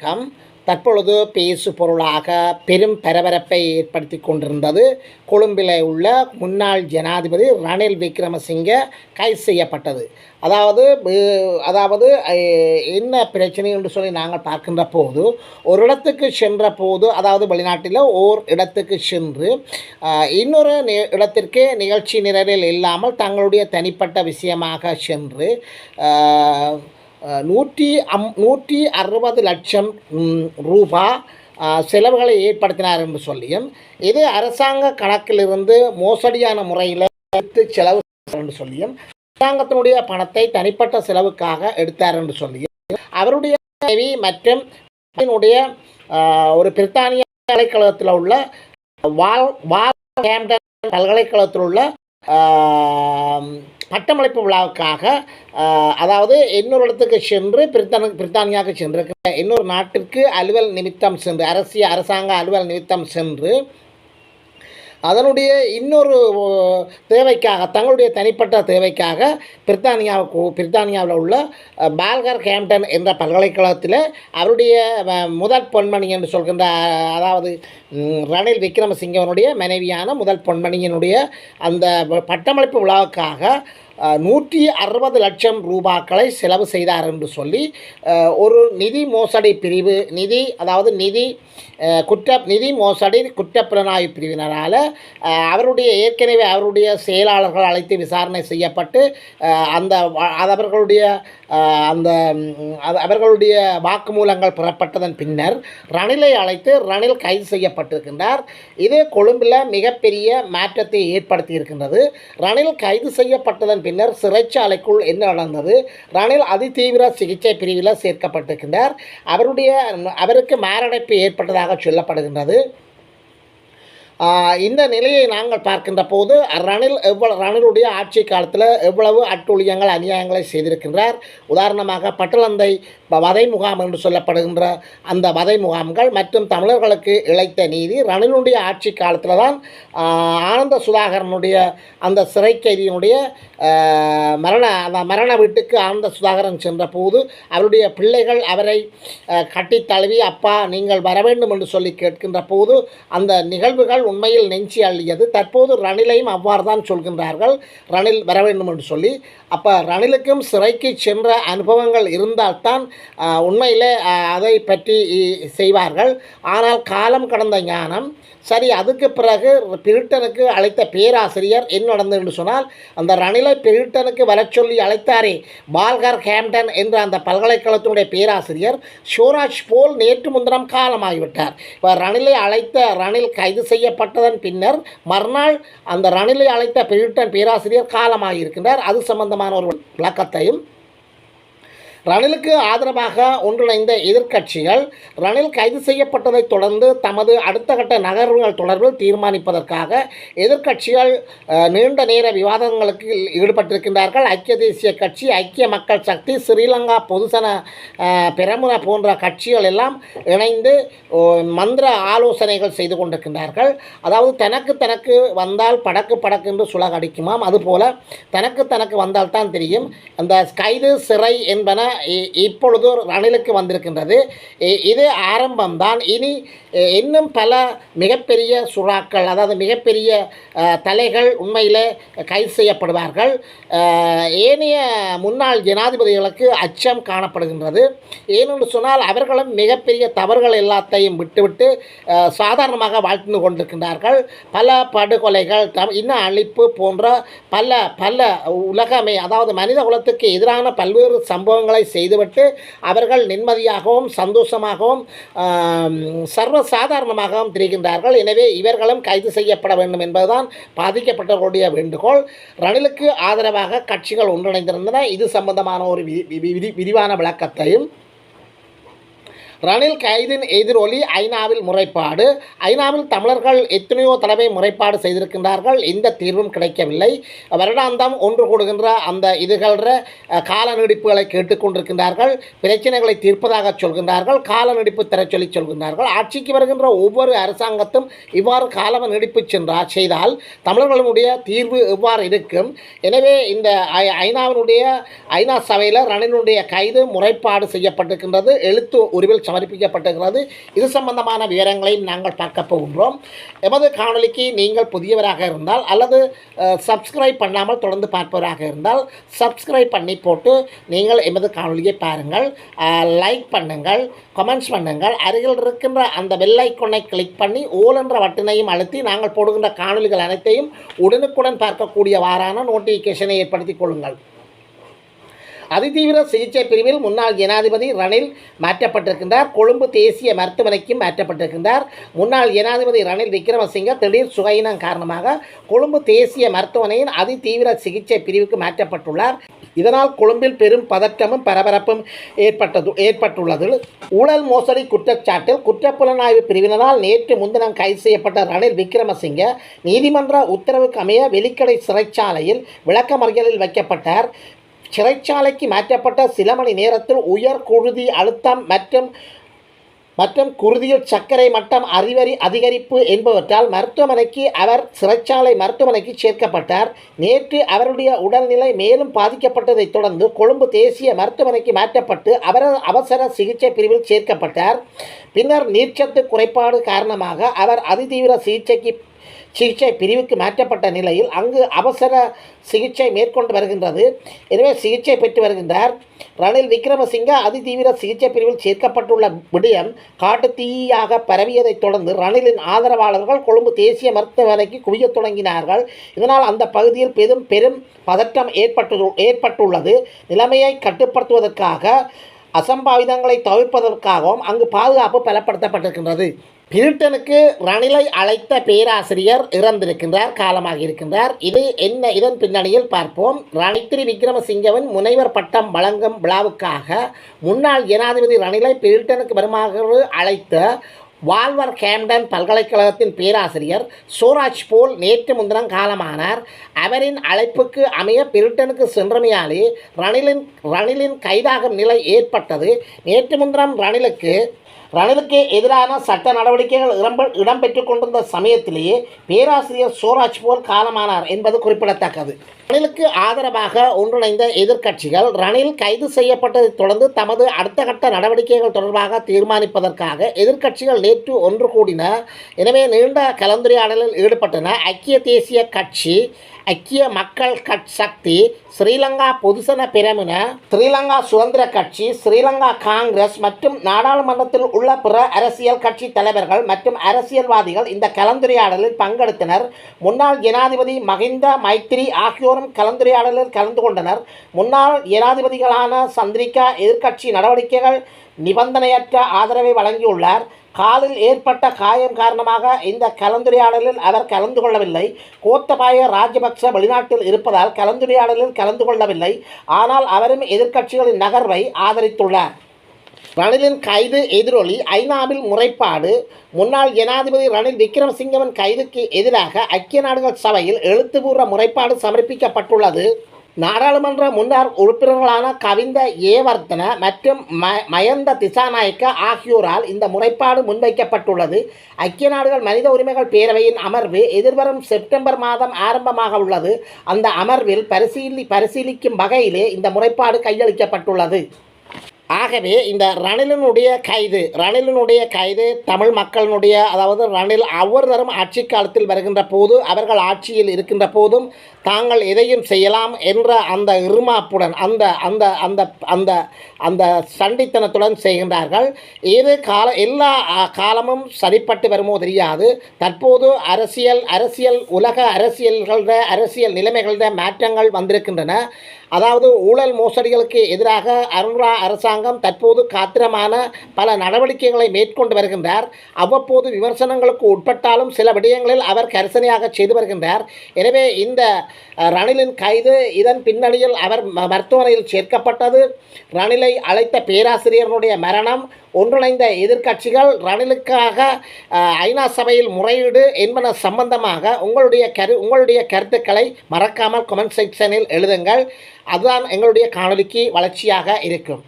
Come தற்பொழுது பேசு பொருளாக பெரும் பரபரப்பை ஏற்படுத்தி கொண்டிருந்தது. கொழும்பில் உள்ள முன்னாள் ஜனாதிபதி ரணில் விக்ரமசிங்க கைது செய்யப்பட்டது. அதாவது என்ன பிரச்சனை என்று சொல்லி நாங்கள் பார்க்கின்ற போது, ஒரு இடத்துக்கு சென்ற போது, அதாவது வெளிநாட்டில் ஓர் இடத்துக்கு சென்று இன்னொரு இடத்திற்கு நிகழ்ச்சி நிரலில் இல்லாமல் தங்களுடைய தனிப்பட்ட விஷயமாக சென்று 160 லட்சம் ரூபா செலவுகளை ஏற்படுத்தினார் என்று சொல்லியும், இது அரசாங்க கணக்கிலிருந்து மோசடியான முறையில் செலவு என்று சொல்லியும், அரசாங்கத்தினுடைய பணத்தை தனிப்பட்ட செலவுக்காக எடுத்தார் என்று சொல்லியும், அவருடைய மனைவி மற்றும் ஒரு பிரித்தானிய பல்கலைக்கழகத்தில் உள்ள வால்ஹாம்ப்டன் பல்கலைக்கழகத்தில் உள்ள பட்டமளிப்பு விழாவுக்காக, அதாவது இன்னொரு இடத்துக்கு சென்று பிரித்தானியாவுக்கு சென்று இன்னொரு நாட்டிற்கு அலுவல் நிமித்தம் சென்று அரசாங்க அலுவல் நிமித்தம் சென்று அதனுடைய இன்னொரு தேவைக்காக, தங்களுடைய தனிப்பட்ட தேவைக்காக பிரித்தானியாவில் உள்ள வால்ஹாம்ப்டன் என்ற பல்கலைக்கழகத்தில் அவருடைய முதல் பொன்மணி என்று சொல்கின்ற, அதாவது ரணில் விக்ரமசிங்கவனுடைய மனைவியான முதல் பொன்மணியினுடைய அந்த பட்டமளிப்பு விழாவுக்காக 160 லட்சம் ரூபாக்களை செலவு செய்தார் என்று சொல்லி ஒரு நிதி மோசடி பிரிவு, நிதி மோசடி குற்றப்புலனாய்வு பிரிவினரால் ஏற்கனவே அவருடைய செயலாளர்கள் அழைத்து விசாரணை செய்யப்பட்டு அவர்களுடைய வாக்குமூலங்கள் பெறப்பட்டதன் பின்னர் ரணிலை அழைத்து ரணில் கைது செய்யப்பட்டிருக்கின்றார். இது கொழும்பில் மிகப்பெரிய மாற்றத்தை ஏற்படுத்தி இருக்கின்றது. ரணில் கைது செய்யப்பட்டதன் பின்னர் சிறைச்சாலைக்குள் என்ன நடந்தது? ரணில் அதிதீவிர சிகிச்சை பிரிவில் சேர்க்கப்பட்டிருக்கின்றார். அவருக்கு மாரடைப்பு ஏற்பட்டதாக சொல்லப்படுகின்றது. இந்த நிலையை நாங்கள் பார்க்கின்ற போது ரணிலுடைய ஆட்சி காலத்தில் எவ்வளவு அட்டூழியங்கள் அநியாயங்களை செய்திருக்கின்றார். உதாரணமாக பட்டளந்தை வதை முகாம் என்று சொல்லப்படுகின்ற அந்த வதை முகாம்கள் மற்றும் தமிழர்களுக்கு இழைத்த நீதி, ரணிலுடைய ஆட்சி காலத்தில் தான் ஆனந்த சுதாகரனுடைய அந்த சிறை கைதியினுடைய மரண வீட்டுக்கு ஆனந்த சுதாகரன் சென்ற போது அவருடைய பிள்ளைகள் அவரை கட்டி தழுவி அப்பா நீங்கள் வர வேண்டும் என்று சொல்லி கேட்கின்ற போது அந்த நிகழ்வுகள் உண்மையில் நெஞ்சி அள்ளியது. தற்போது ரணிலையும் அவ்வாறு தான் சொல்கின்றார்கள், ரணில் வர வேண்டும் என்று சொல்லி. அப்போ ரணிலுக்கும் சிறைக்கு சென்ற அனுபவங்கள் இருந்தால்தான் உண்மையில் அதை பற்றி செய்வார்கள். ஆனால் காலம் கடந்த ஞானம் சரி. அதுக்கு பிறகு பிரிட்டனுக்கு அழைத்த பேராசிரியர் என்ன நடந்தது என்று சொன்னால், அந்த ரணிலை பிரிட்டனுக்கு வர சொல்லி அழைத்தாரே வால்ஹாம்ப்டன் என்ற அந்த பல்கலைக்கழகத்தினுடைய பேராசிரியர் ஷோராஜ் போல் நேற்று முன்தினம் காலமாகிவிட்டார். இப்போ ரணில் கைது செய்யப்பட்டதன் பின்னர் மறுநாள் அந்த ரணிலை அழைத்த பிரிட்டன் பேராசிரியர் காலமாகியிருக்கின்றார். அது சம்பந்தமான ஒரு விளக்கத்தையும், ரணிலுக்கு ஆதரவாக ஒன்றிணைந்த எதிர்க்கட்சிகள் ரணில் கைது செய்யப்பட்டதை தொடர்ந்து தமது அடுத்த கட்ட நகர்வுகள் தொடர்பில் தீர்மானிப்பதற்காக எதிர்க்கட்சிகள் நீண்ட நேர விவாதங்களுக்கு ஈடுபட்டிருக்கின்றார்கள். ஐக்கிய தேசிய கட்சி, ஐக்கிய மக்கள் சக்தி, ஸ்ரீலங்கா பொதுசன பெரமுன போன்ற கட்சிகள் எல்லாம் இணைந்து மந்திர ஆலோசனைகள் செய்து கொண்டிருக்கின்றார்கள். அதாவது தனக்கு வந்தால் படக்கு என்று சுலகடிக்குமாம், அதுபோல தனக்கு வந்தால்தான் தெரியும். அந்த கைது சிறை என்பன இப்பொழுது ரணிலுக்கு வந்திருக்கின்றது. இது ஆரம்பம்தான். இனி இன்னும் பல மிகப்பெரிய சுறாக்கள், அதாவது மிகப்பெரிய தலைகள் உண்மையில் கைது செய்யப்படுவார்கள். ஏனைய முன்னாள் ஜனாதிபதிகளுக்கு அச்சம் காணப்படுகின்றது. ஏனென்று சொன்னால் அவர்களும் மிகப்பெரிய தவறுகள் எல்லாத்தையும் விட்டுவிட்டு சாதாரணமாக வாழ்ந்து கொண்டிருக்கின்றார்கள். பல படுகொலைகள், இன அழிப்பு போன்ற பல உலகமே, அதாவது மனித குலத்துக்கு எதிரான பல்வேறு சம்பவங்களை செய்துவிட்டு அவர்கள் நிம்மதியாகவும் சந்தோஷமாகவும் சர்வசாதாரணமாகவும் திரிகின்றார்கள். எனவே இவர்களும் கைது செய்யப்பட வேண்டும் என்பதுதான் பாதிக்கப்பட்டவர்களுடைய வேண்டுகோள். ரணிலுக்கு ஆதரவாக கட்சிகள் ஒன்றிணைந்திருந்தன. இது சம்பந்தமான ஒரு விரிவான விளக்கத்தையும், ரணில் கைதின் எதிரொலி ஐநாவில் முறைப்பாடு. ஐநாவில் தமிழர்கள் எத்தனையோ தடவை முறைப்பாடு செய்திருக்கின்றார்கள், எந்த தீர்வும் கிடைக்கவில்லை. வருடாந்தம் ஒன்று கூடுகின்ற அந்த இதுகள கால நீடிப்புகளை கேட்டுக்கொண்டிருக்கின்றார்கள். பிரச்சனைகளை தீர்ப்பதாக சொல்கின்றார்கள், கால நீடிப்பு தர சொல்லி சொல்கின்றார்கள். ஆட்சிக்கு வருகின்ற ஒவ்வொரு அரசாங்கத்தும் இவ்வாறு கால நீடிப்பு செய்தால் தமிழர்களுடைய தீர்வு எவ்வாறு இருக்கும்? எனவே இந்த ஐநா சபையில் ரணிலுடைய கைது முறைப்பாடு செய்யப்பட்டிருக்கின்றது. எழுத்து உருவில் சமர்ப்பிக்கப்பட்டிருக்கிறது. இது சம்பந்தமான விவரங்களையும் நாங்கள் பார்க்க போகின்றோம். எமது காணொலிக்கு நீங்கள் புதியவராக இருந்தால் அல்லது சப்ஸ்கிரைப் பண்ணாமல் தொடர்ந்து பார்ப்பவராக இருந்தால் சப்ஸ்கிரைப் பண்ணி போட்டு நீங்கள் எமது காணொலியை பாருங்கள், லைக் பண்ணுங்கள், கமெண்ட்ஸ் பண்ணுங்கள். அருகில் இருக்கின்ற அந்த பெல் ஐகானை கிளிக் பண்ணி ஓல் என்ற பட்டனையும் அழுத்தி நாங்கள் போடுகின்ற காணொலிகள் அனைத்தையும் உடனுக்குடன் பார்க்கக்கூடியவாறான நோட்டிஃபிகேஷனை ஏற்படுத்திக் கொள்ளுங்கள். அதிதீவிர சிகிச்சை பிரிவில் முன்னாள் ஜனாதிபதி ரணில் மாற்றப்பட்டிருக்கின்றார். கொழும்பு தேசிய மருத்துவமனைக்கும் மாற்றப்பட்டிருக்கின்றார். முன்னாள் ஜனாதிபதி ரணில் விக்ரமசிங்க திடீர் சுகையினம் காரணமாக கொழும்பு தேசிய மருத்துவமனையின் அதிதீவிர சிகிச்சை பிரிவுக்கு மாற்றப்பட்டுள்ளார். இதனால் கொழும்பில் பெரும் பதற்றமும் பரபரப்பும் ஏற்பட்டுள்ளது. ஊழல் மோசடி குற்றச்சாட்டில் குற்றப்புலனாய்வு பிரிவினரால் நேற்று முன்தினம் கைது செய்யப்பட்ட ரணில் விக்ரமசிங்க நீதிமன்ற உத்தரவுக்கு அமைய வெலிக்கடை சிறைச்சாலையில் விளக்கமறியலில் வைக்கப்பட்டார். சிறைச்சாலைக்கு மாற்றப்பட்ட சில மணி நேரத்தில் உயர் குருதி அழுத்தம் மற்றும் குருதியில் சர்க்கரை மட்டம் அதிகரிப்பு என்பவற்றால் அவர் சிறைச்சாலை மருத்துவமனைக்கு சேர்க்கப்பட்டார். நேற்று அவருடைய உடல்நிலை மேலும் பாதிக்கப்பட்டதைத் தொடர்ந்து கொழும்பு தேசிய மருத்துவமனைக்கு மாற்றப்பட்டு அவசர சிகிச்சை பிரிவில் சேர்க்கப்பட்டார். பின்னர் நீர்ச்சத்து குறைபாடு காரணமாக அவர் அதிதீவிர சிகிச்சை பிரிவுக்கு மாற்றப்பட்ட நிலையில் அங்கு அவசர சிகிச்சை மேற்கொண்டு வருகின்றது. எனவே சிகிச்சை பெற்று வருகின்றார். ரணில் விக்ரமசிங்க அதிதீவிர சிகிச்சை பிரிவில் சேர்க்கப்பட்டுள்ள விடயம் காட்டு தீயாக பரவியதைத் தொடர்ந்து ரணிலின் ஆதரவாளர்கள் கொழும்பு தேசிய மருத்துவமனைக்கு குவியத் தொடங்கினார்கள். இதனால் அந்த பகுதியில் பெரும் பதற்றம் ஏற்பட்டுள்ளது. நிலைமையை கட்டுப்படுத்துவதற்காக அசம்பாவிதங்களை தவிர்ப்பதற்காகவும் அங்கு பாதுகாப்பு பலப்படுத்தப்பட்டிருக்கின்றது. பிரிட்டனுக்கு ரணிலை அழைத்த பேராசிரியர் இறந்திருக்கின்றார், காலமாக இருக்கின்றார். இதன் பின்னணியில் பார்ப்போம். ரணில் விக்ரமசிங்கவின் முனைவர் பட்டம் வழங்கும் விழாவுக்காக முன்னாள் ஜனாதிபதி ரணிலை பிரிட்டனுக்கு வருமாறு அழைத்த வால்வர் கேம்டன் பல்கலைக்கழகத்தின் பேராசிரியர் சோராஜ் போல் நேற்று முன்தினம் காலமானார். அவரின் அழைப்புக்கு அமைய பிரிட்டனுக்கு சென்றமையாலே ரணிலின் கைதாகும் நிலை ஏற்பட்டது. நேற்று முன்தினம் ரணிலுக்கு எதிரான சட்ட நடவடிக்கைகள் இடம்பெற்றுக் கொண்டிருந்த சமயத்திலேயே பேராசிரியர் சோராஜ் போல் காலமானார் என்பது குறிப்பிடத்தக்கது. ரணிலுக்கு ஆதரவாக ஒன்றிணைந்த எதிர்க்கட்சிகள் ரணில் கைது செய்யப்பட்டதைத் தொடர்ந்து தமது அடுத்த கட்ட நடவடிக்கைகள் தொடர்பாக தீர்மானிப்பதற்காக எதிர்க்கட்சிகள் நேற்று ஒன்று கூடின. எனவே நீண்ட கலந்துரையாடலில் ஈடுபட்டன. ஐக்கிய தேசிய கட்சி, ஐக்கிய மக்கள் சக்தி, ஸ்ரீலங்கா பொதுசன பெரமுன, ஸ்ரீலங்கா சுதந்திர கட்சி, ஸ்ரீலங்கா காங்கிரஸ் மற்றும் நாடாளுமன்றத்தில் உள்ள பிற அரசியல் கட்சி தலைவர்கள் மற்றும் அரசியல்வாதிகள் இந்த கலந்துரையாடலில் பங்கெடுத்தனர். முன்னாள் ஜனாதிபதி மஹிந்த மைத்திரி ஆகியோரும் கலந்துரையாடலில் கலந்து கொண்டனர். முன்னாள் ஜனாதிபதிகளான சந்திரிகா எதிர்க்கட்சி நடவடிக்கைகள் நிபந்தனையற்ற ஆதரவை வழங்கியுள்ளார். காலில் ஏற்பட்ட காயம் காரணமாக இந்த கலந்துரையாடலில் அவர் கலந்து கொள்ளவில்லை. கோத்தபாய ராஜபக்ச வெளிநாட்டில் இருப்பதால் கலந்துரையாடலில் கலந்து கொள்ளவில்லை. ஆனால் அவரும் எதிர்க்கட்சிகளின் நகர்வை ஆதரித்துள்ளார். ரணிலின் கைது எதிரொலி ஐநாவில் முறைப்பாடு. முன்னாள் ஜனாதிபதி ரணில் விக்ரமசிங்கவின் கைதுக்கு எதிராக ஐக்கிய நாடுகள் சபையில் எழுத்துப்பூர்வ முறைப்பாடு சமர்ப்பிக்கப்பட்டுள்ளது. நாடாளுமன்ற முன்னாள் உறுப்பினர்களான கவிந்த ஏவர்த்தன மற்றும் மயந்த திசாநாயக்க ஆகியோரால் இந்த முறைப்பாடு முன்வைக்கப்பட்டுள்ளது. ஐக்கிய நாடுகள் மனித உரிமைகள் பேரவையின் அமர்வு எதிர்வரும் செப்டம்பர் மாதம் ஆரம்பமாக உள்ளது. அந்த அமர்வில் பரிசீலிக்கும் வகையிலே இந்த முறைப்பாடு கையளிக்கப்பட்டுள்ளது. ஆகவே இந்த ரணிலினுடைய கைது தமிழ் மக்களினுடைய, அதாவது ரணில் ஒவ்வொருத்தரும் ஆட்சி காலத்தில் வருகின்ற போது, அவர்கள் ஆட்சியில் இருக்கின்ற போதும் தாங்கள் எதையும் செய்யலாம் என்ற அந்த இருமாப்புடன் அந்த சண்டித்தனத்துடன் செய்கின்றார்கள். எல்லா காலமும் சரிப்பட்டு வருமோ தெரியாது. தற்போது உலக அரசியல் நிலைமைகளிட மாற்றங்கள் வந்திருக்கின்றன. அதாவது ஊழல் மோசடிகளுக்கு எதிராக அருண்ரா அரசாங்கம் தற்போது காத்திரமான பல நடவடிக்கைகளை மேற்கொண்டு வருகின்றார். அவ்வப்போது விமர்சனங்களுக்கு உட்பட்டாலும் சில விடயங்களில் அவர் கரிசனையாக செய்து வருகின்றார். எனவே இந்த ரணிலின் கைது, இதன் பின்னணியில் அவர் மருத்துவமனையில் சேர்க்கப்பட்டது, ரணிலை அழைத்த பேராசிரியர்களுடைய மரணம், ஒன்றிணைந்த எதிர்க்கட்சிகள், ரணிலுக்காக ஐநா சபையில் முறையீடு என்பன சம்பந்தமாக உங்களுடைய கருத்துக்களை மறக்காமல் கமெண்ட் செக்ஷனில் எழுதுங்கள். அதுதான் எங்களுடைய காணொலிக்கு வளர்ச்சியாக இருக்கும்.